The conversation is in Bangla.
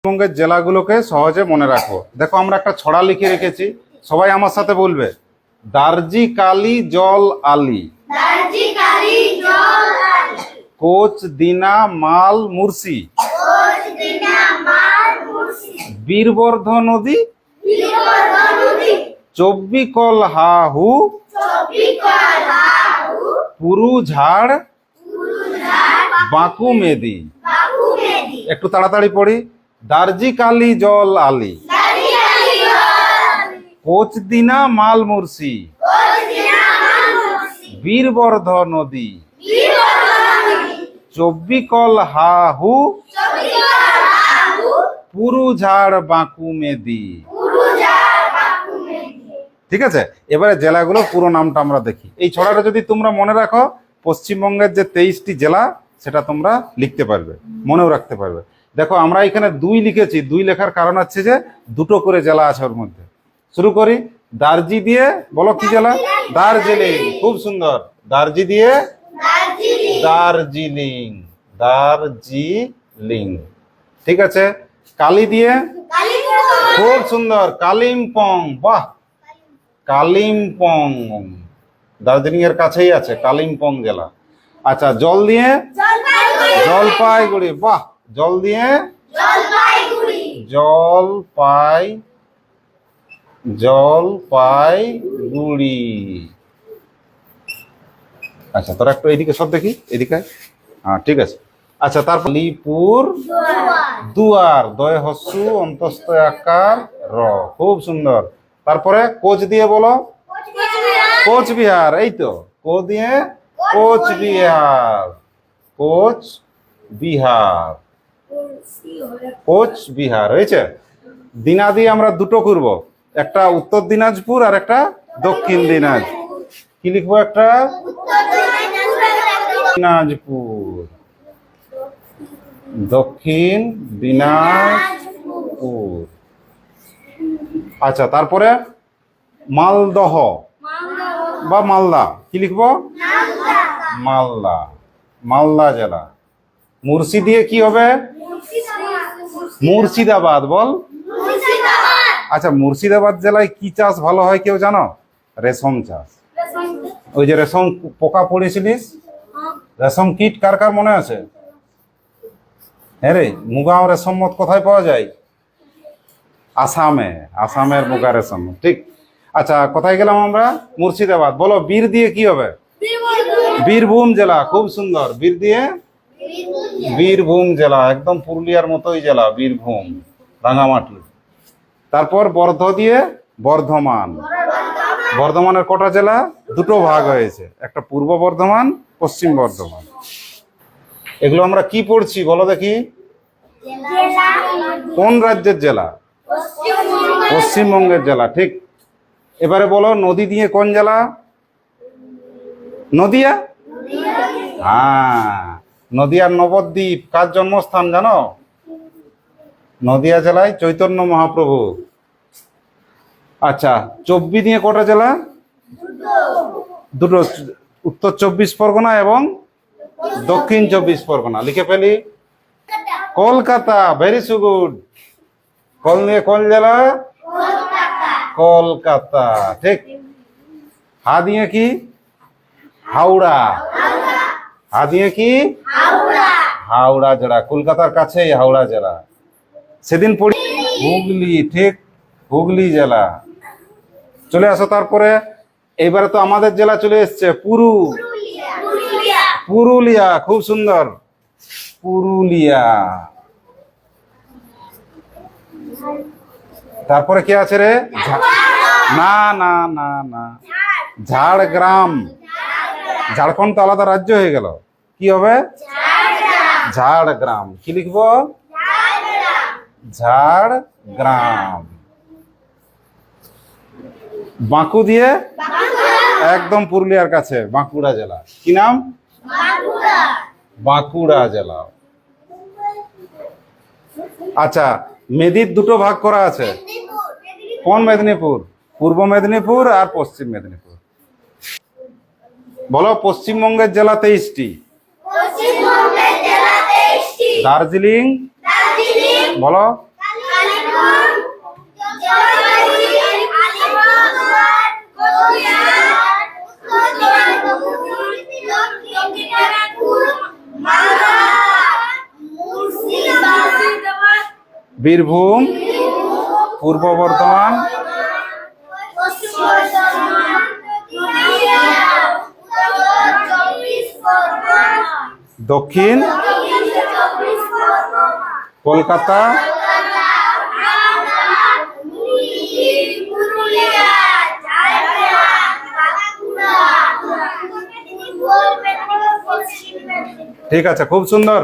পশ্চিমবঙ্গের জেলাগুলোকে সহজে মনে রাখো। দেখো আমরা একটা ছড়া লিখে রেখেছি, সবাই আমার সাথে বলবে। দার্জি কালি জল আলি, দার্জি কালি জল আলি, কোচ দিনা মাল মুর্শি, কোচ দিনা মাল মুর্শি, বীরবর্ধ নদী, বীরবর্ধ নদী, চব্বিকল হাহু, চব্বিকল হাহু, পুরু ঝাড়, পুরুঝাড়, বাঁকু মেদি। বাবু মেদি। একটু তাড়াতাড়ি পড়ি। দার্জি কালি জল আলি, দার্জি কালি জল আলি, কোচ দিনা মাল মুর্শি, কোচ দিনা মাল মুর্শি, বীরবর্ধ নদী, বীরবর্ধ নদী, চব্বিকল হাহু, চব্বিকল হাহু, পুরু ঝাড় বাঁকু মেদি। পুরুঝাড়, বাবু মেদি। ঠিক আছে, এবারে জেলাগুলোর পুরো নামটা আমরা দেখি। এই ছড়াটা যদি তোমরা মনে রাখো, পশ্চিমবঙ্গের যে 23টি জেলা সেটা তোমরা লিখতে পারবে, মনেও রাখতে পারবে। দেখো আমরা এখানে 2 লিখেছি, 2 লেখার কারণ হচ্ছে যে দুটো করে জেলা আছে ওর মধ্যে। শুরু করি দার্জি দিয়ে, বলো কি জেলা? দার্জিলিং। খুব সুন্দর। দার্জি দিয়ে দার্জিলিং, দার্জিলিং, দার্জিলিং। ঠিক আছে। কালি দিয়ে, কালিম্পং, খুব সুন্দর, কালিম্পং। বাহ, কালিম্পং দার্জিলিং এর কাছেই আছে, কালিম্পং জেলা। আচ্ছা, জল দিয়ে জলপাইগুড়ি, জলপাইগুড়ি। বাহ, জল দিয়ে জলপাইগুড়ি, জলপাইগুড়ি। আচ্ছা, তোরা একটু এইদিকে সব দেখি, এদিকে। হ্যাঁ, ঠিক আছে। আচ্ছা, তারপর আলিপুর দুয়ার, দয় হস্যু অন্তস্থ আকার র। খুব সুন্দর। তারপরে কোচ দিয়ে বলো, কোচবিহার। এই তো, কো দিয়ে কোচবিহার, কোচবিহার, কোচবিহার হয়েছে। দিনা দিয়ে আমরা দুটো করব, একটা উত্তর দিনাজপুর আর একটা দক্ষিণ দিনাজপুর। কি লিখবো? একটা দিনাজপুর, দক্ষিণ দিনাজপুর। আচ্ছা, তারপরে মালদহ বা মালদা। কি লিখবো? মালদা, মালদা জেলা। মুর্শি দিয়ে কি হবে? মুর্শিদাবাদ। বল। আচ্ছা, মুর্শিদাবাদ জেলায় কি চাষ ভালো হয় কেউ জানো? রেশম চাষ। ওই যে রেশম পোকা পড়েছিলিস, রেশম কীট কার কার মনে আছে? হ্যাঁ রে, মুগা ও রেশম মত কোথায় পাওয়া যায়? আসামে, আসামের মুগা রেশম। ঠিক। আচ্ছা, কোথায় গেলাম আমরা? মুর্শিদাবাদ। বলো বীর দিয়ে কি হবে? বীরভূম জেলা। খুব সুন্দর। বীর দিয়ে বীরভূম জেলা, একদম পুরুলিয়ার মতোই জেলা, বীরভূম, রাঙামাটি। তারপর বর্ধ দিয়ে বর্ধমান। বর্ধমানের কটা জেলা? দুটো ভাগ হয়েছে, একটা পূর্ব বর্ধমান, পশ্চিম বর্ধমান। এগুলো আমরা কি পড়ছি বলো দেখি? কোন রাজ্যের জেলা? পশ্চিমবঙ্গের জেলা। ঠিক। এবারে বলো নদী দিয়ে কোন জেলা? নদিয়া। হ্যাঁ, নদিয়ার নবদ্বীপ কার জন্মস্থান জানো? নদিয়া জেলায় চৈতন্য মহাপ্রভু। আচ্ছা, 24 দিয়ে কটা জেলা? দুটো, উত্তর 24 পরগনা এবং দক্ষিণ 24 পরগনা। লিখে ফেলি। কলকাতা। Very good. কল নিয়ে কোন জেলা? কলকাতা। ঠিক। হা দিয়ে কি? হাওড়া। হা দিয়ে কি? হাওড়া জেলা, কলকাতার কাছেই হাওড়া জেলা। সেদিন পড়ি হুগলি। ঠিক, হুগলি জেলা। চলে আসো তারপরে। এইবারে তো আমাদের জেলা চলে এসছে, পুরুলিয়া। খুব সুন্দর, পুরুলিয়া। তারপরে কি আছে রে? না না না না, ঝাড়গ্রাম। ঝাড়খণ্ড তো আলাদা রাজ্য হয়ে গেল, কি হবে? ঝাড়গ্রাম। কি লিখবো? ঝাড়গ্রাম। বাঁকু দিয়ে, একদম পুরুলিয়ার কাছে, বাঁকুড়া জেলা। কি নাম? বাঁকুড়া জেলা। আচ্ছা, মেদির দুটো ভাগ করা আছে। কোন মেদিনীপুর? পূর্ব মেদিনীপুর আর পশ্চিম মেদিনীপুর। বলো পশ্চিমবঙ্গের জেলা 23টি। দার্জিলিং, বলো জলপাইগুড়ি, আলিপুরদুয়ার, কোচবিহার, উত্তর দিনাজপুর, দক্ষিণ দিনাজপুর, মালদা, মুর্শিদাবাদ, বীরভূম, পূর্ব বর্ধমান, পশ্চিম বর্ধমান, পুরুলিয়া, উত্তর চব্বিশ পরগনা, দক্ষিণ দক্ষিণ চব্বিশ পরগনা, কলকাতা, পুরুলিয়া, ঝাড়গ্রাম, বাঁকুড়া, পশ্চিম মেদিনীপুর। ঠিক আছে, খুব সুন্দর।